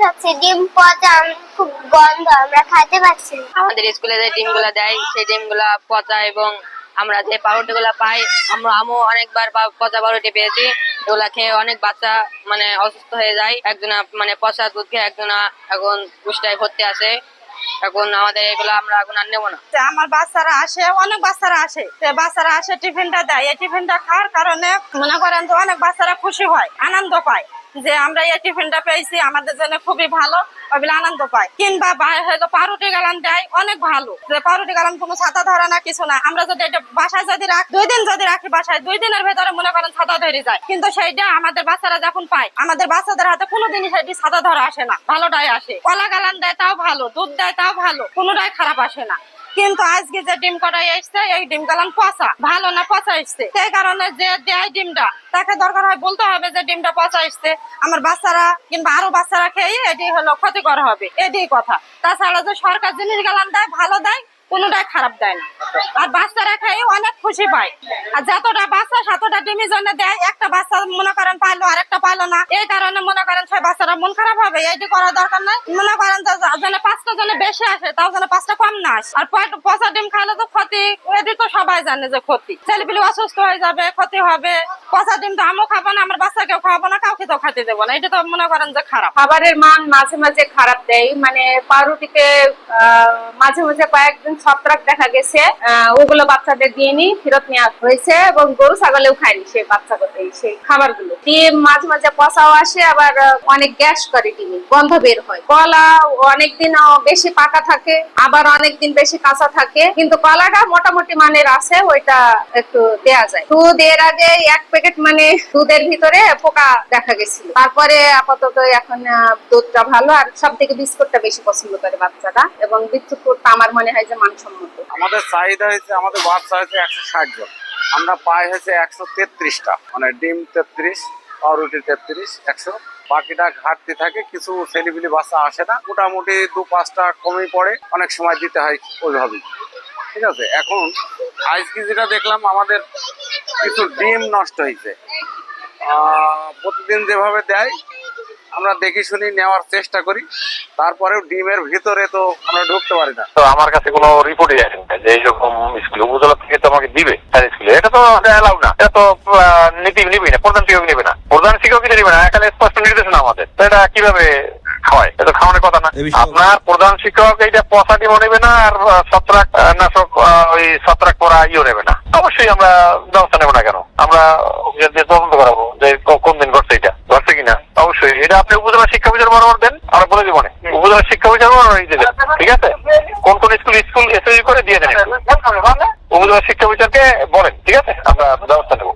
যাচ্ছে, ডিম পচা, খুব গন্ধ, আমরা খাইতে পারছি না। আমাদের স্কুলে যে ডিমগুলো দেয় সেই ডিমগুলো পচা, এবং আমরা যে পাউরুটিগুলো পাই, আমও অনেকবার পচা পাউরুটি পেয়েছি। এগুলা খেয়ে অনেক বাচ্চা মানে অসুস্থ হয়ে যায়। একজনা মানে পচা দুধ খেয়ে একজনা এখন পুষ্টায় ভর্তি আছে। এখন আমাদের এগুলো আমরা এখন আর নেবো না। আমার বাচ্চারা আসে, অনেক বাচ্চারা আসে, বাচ্চারা আসে টিফিনটা দেয়। এই টিফিনটা খাওয়ার কারণে মনে করেন যে অনেক বাচ্চারা খুশি হয়, আনন্দ পায় যে আমরা এই টিফিনটা পেয়েছি, আমাদের জন্য খুবই ভালো, ওইগুলো আনন্দ পায়। কিংবা হয়তো পাউরুটি গালান দেয়, অনেক ভালো যে পাউরুটি গালান কোনো ছাতা ধরে না, কিছু না। আমরা যদি এটা বাসায় যদি রাখি, 2 দিন যদি রাখি বাসায়, 2 দিনের ভেতরে মনে করেন ছাতা ধরে যায়। কিন্তু সেইটা আমাদের বাচ্চারা যখন পায়, আমাদের বাচ্চাদের হাতে কোনোদিনই সেটি ছাতা ধরা আসে না, ভালোটাই আসে। কলা গালান দেয় তাও ভালো, দুধ দেয় তাও ভালো, কোনোটাই খারাপ আসে না। কিন্তু আজকে যে ডিম কটাই এসছে, এই ডিম গালান পচা, ভালো না পচা এসছে। সেই কারণে যে দেয় ডিমটা, তাকে দরকার হয় বলতে হবে যে ডিমটা পচা এসছে, আমার বাচ্চারা কিংবা আরো বাচ্চারা খেয়ে এটি হলো ক্ষতিকর হবে, এটি কথা। তাছাড়া যে সরকার জিনিস গালান দেয়, ভালো দেয়, কোনোটাই খারাপ দেয় না। আর বাচ্চারা খেয়ে অনেক খুশি পায়। আর যতটা বাচ্চা সাতটা ডিমের জন্য দেয়, একটা বাচ্চা মনে করেন পাইলো আর একটা পাইলো না, এই কারণে মনে করেন সেই বাচ্চারা মন খারাপ হবে। এটি করার দরকার নাই। মনে করেন যেন 5টা জনে বেশি আসে, তাও যেন 5টা কম না আসে। আর পচা ডিম খাইলে তো ক্ষতি, এটি তো সবাই জানে যে ক্ষতি, ছেলেপিলে অসুস্থ হয়ে যাবে, ক্ষতি হবে। পচা ডিম তো আমিও খাবো না, আমার বাচ্চাকেও খাওয়াবো না, কাউকে তো খাইতে দেবো না। এটা তো মনে করেন যে খারাপ। খাবারের মান মাঝে মাঝে খারাপ দেয়, মানে পাউরুটিতে মাঝে মাঝে কয়েকদিন ছত্রাক দেখা গেছে, ওগুলো বাচ্চাদের দিয়ে নি ফেরত নেওয়া হয়েছে, এবং গরু ছাগলেও খায়নি সেই বাচ্চাগুলো সেই খাবারগুলো। ডিম মাঝে মাঝে পচাও আসে, আবার অনেক গ্যাস করে, ডিমে গন্ধ বের হয়। কলা অনেকদিন বেশি পাকা থাকে, আবার অনেকদিন বেশি কাঁচা থাকে, কিন্তু কলাটা মোটামুটি মানের আছে, ওইটা একটু দেয়া যায়। দুধ এর আগে 1 প্যাকেট মানে দুধের ভিতরে পোকা দেখা গেছিল, তারপরে আপাতত এখন দুধটা ভালো। আর সব থেকে বিস্কুটটা বেশি পছন্দ করে বাচ্চাটা, এবং বিস্কুটটা আমার মনে হয় যে মানসম্মত। আমাদের চাহিদা হয়েছে, আমাদের বাচ্চা হয়েছে 160 জন, আমরা পাই হয়েছে 133টা, মানে ডিম 33, পাউরুটি 33, 100। বাকিটা ঘাটতি থাকে, কিছু ছেলেপিলি বাচ্চা আসে না, মোটামুটি 2-5টা কমই পড়ে, অনেক সময় দিতে হয় ওইভাবেই। ঠিক আছে, এখন আজকে যেটা দেখলাম আমাদের কিছু ডিম নষ্ট হয়েছে। প্রতিদিন যেভাবে দেয় আমরা দেখি শুনি নেওয়ার চেষ্টা করি, তারপরেও ডিমের ভিতরে তো আমরা ঢুকতে পারি না। তো আমার কাছে কোনো রিপোর্টই আসেনি যে এইরকম স্কুলে উপজেলা থেকে তো আমাকে দিবে তার স্কুলে, এটা তো অ্যালাউ না, এটা তো নিবি না, প্রধান শিক্ষক নিবে না, প্রধান শিক্ষক নিবে না, এখানে স্পষ্ট নির্দেশনা আমাদের। তো এটা কিভাবে খাওয়ায়? এটা খাওয়ানোর কথা না। আপনার প্রধান শিক্ষক এইটা পচা ডিমও নেবে না, আর ছত্রাক নাশক ওই ছত্রাক পরা ইও নেবে না। অবশ্যই আমরা ব্যবস্থা নেবো না। কেন? আমরা তদন্ত করাবো যে কোন দিন ঘটছে, এটা ঘটছে কিনা। অবশ্যই এটা আপনি উপজেলা শিক্ষা অফিসার বরাবর দেন, আমরা বলে দিব না, উপজেলা শিক্ষা অফিসার বরাবর দিয়ে দেন। ঠিক আছে, কোন কোন স্কুল এসএসজি করে দিয়ে দেন, উপজেলা শিক্ষা অফিসারকে বলেন। ঠিক আছে, আমরা ব্যবস্থা নেবো।